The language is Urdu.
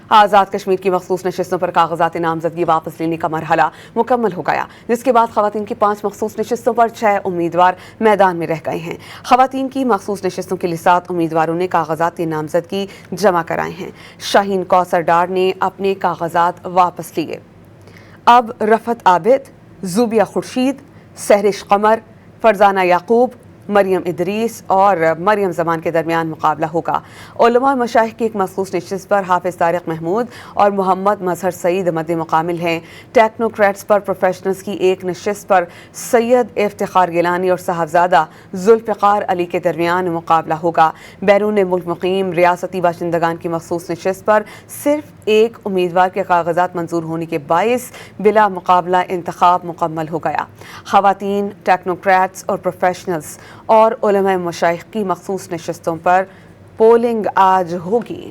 آزاد کشمیر کی مخصوص نشستوں پر کاغذات نامزدگی واپس لینے کا مرحلہ مکمل ہو گیا، جس کے بعد خواتین کی 5 مخصوص نشستوں پر 6 امیدوار میدان میں رہ گئے ہیں۔ خواتین کی مخصوص نشستوں کے لیے 7 امیدواروں نے کاغذات نامزدگی جمع کرائے ہیں۔ شاہین کوثر ڈار نے اپنے کاغذات واپس لیے۔ اب رفعت عابد، زوبیہ خورشید، سہرش قمر، فرزانہ یعقوب، مریم ادریس اور مریم زمان کے درمیان مقابلہ ہوگا۔ علماء و مشائخ کی ایک مخصوص نشست پر حافظ طارق محمود اور محمد مظہر سعید مد مقابل ہیں۔ ٹیکنوکریٹس پر پروفیشنلز کی ایک نشست پر سید افتخار گیلانی اور صاحبزادہ ذوالفقار علی کے درمیان مقابلہ ہوگا۔ بیرون ملک مقیم ریاستی باشندگان کی مخصوص نشست پر صرف ایک امیدوار کے کاغذات منظور ہونے کے باعث بلا مقابلہ انتخاب مکمل ہو گیا۔ خواتین، ٹیکنوکریٹس اور پروفیشنلز اور علماء مشائخ کی مخصوص نشستوں پر پولنگ آج ہوگی۔